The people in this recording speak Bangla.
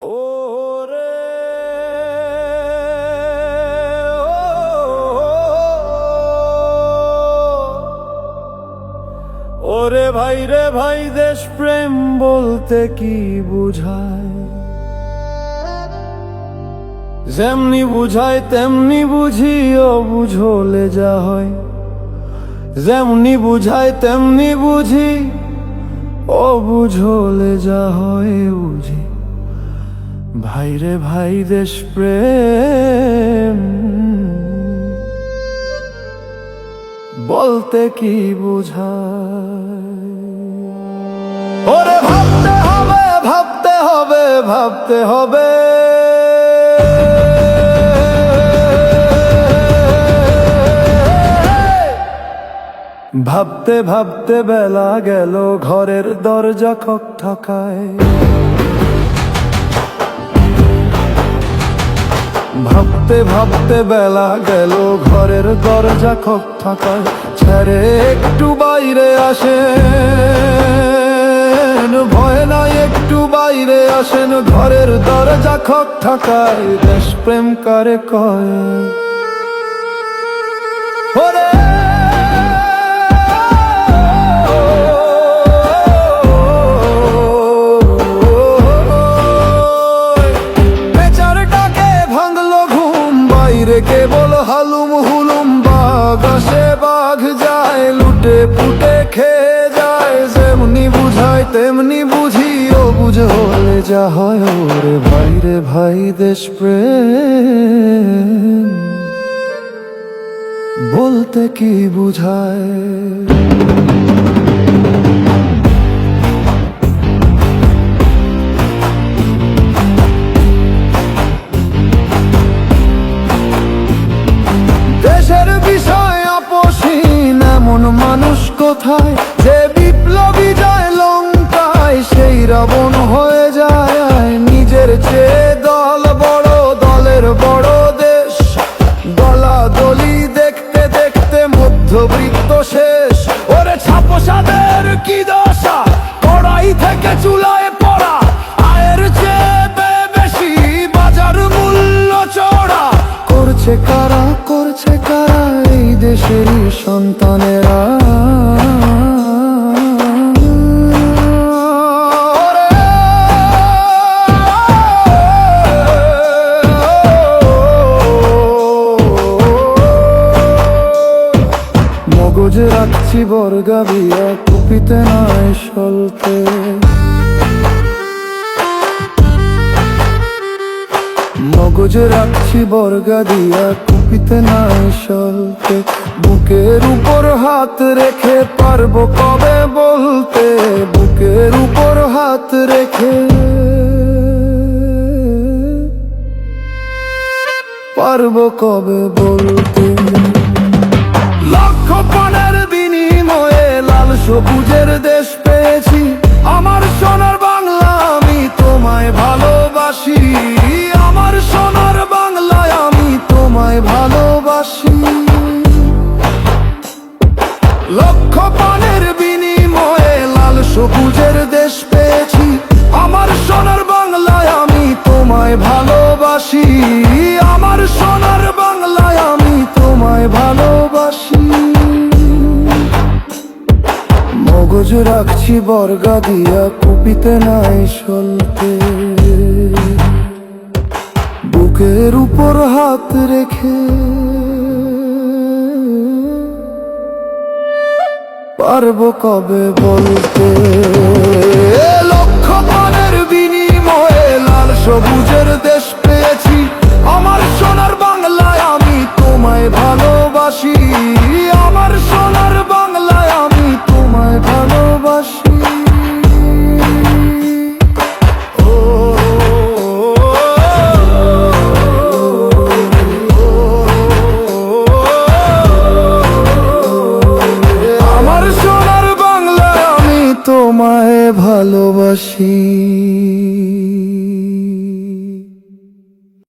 ওরে ওরে ভাই রে ভাই, দেশ প্রেম বলতে কি বুঝায়? যেমনি বুঝায় তেমনি বুঝি, ও বুঝলে যা হয়। যেমনি বুঝায় তেমনি বুঝি, ও বুঝলে যা হয় বুঝি। ভাই রে ভাই, দেশ প্রেম বলতে কি বুঝায়? ওরে ভাবতে হবে, ভাবতে হবে, ভাবতে হবে। ভাবতে ভাবতে বেলা গেল, ঘরের দরজা খটখটায়। ভাবতে ভাবতে বেলা গেল, ঘরের দরজা খটখটায়। ছেড়ে একটু বাইরে আসেন, ভয় নাই একটু বাইরে আসেন, ঘরের দরজা খটখটায়। দেশ প্রেম কারে কয়? ওরে কেবল হালুম হুলুম, বাঘ আসে বাঘ যায়, লুটে পুটে খেয়ে যায়। যেমনি বুঝায় তেমনি বুঝি, ও বুঝলে যা হয়। ওরে ভাই রে ভাই, দেশ প্রেম বলতে কি বুঝায়? দেশের বিষয় আপোষহীন এমন মানুষ কোথায়? যে বিপ্লবী যায় লঙ্কায়, সেই রাবণ হয়ে যায়। নিজের চেয়ে দল বড়, দলের বড় দেশ। দলাদলি দেখতে দেখতে মধ্যবিত্ত শেষ। ওরে ছাপোষাদের কি দশা, কড়াই থেকে চুলায় পড়া। আয়ের চেয়ে বেশি বাজার মূল্য চড়া। করছে কারা, করছে কারা এই দেশেরই সন্তানেরা? মগজ রাখছি বর্গাবিয়া, কুপিতে নাই সলতে। মগজ রাখছি বর্গা দিয়া, কুপিতে নাই সলতে। বুকের উপর হাত রেখে পারবো কবে বলতে? বুকের উপর হাত রেখে পারবো কবে বলতে? লক্ষ প্রাণের বিনিময়ে লাল সবুজের দেশ পেয়েছি। আমার সোনার বাংলা, আমি তোমায় ভালোবাসি। আমার সোনার বাংলায় আমি তোমায় ভালোবাসি। লক্ষ প্রাণের বিনিময়ে লাল সবুজের দেশ পেয়েছি। আমার সোনার বাংলায় আমি তোমায় ভালোবাসি। আমার সোনার বাংলায় আমি তোমায় ভালোবাসি। মগজ রাখছি বর্গা দিয়া, কুপিতে নাই সলতে। বুকের উপর হাত রেখে পারবো কবে বলতে? লক্ষ প্রাণের বিনিময়ে লাল সবুজের দেশ পেয়েছি। আমার সোনার বাংলায় আমি তোমায় ভালোবাসি। আমার সোনার বাংলায় আমি তোমায় ভালোবাসি। তোমায় ভালোবাসি।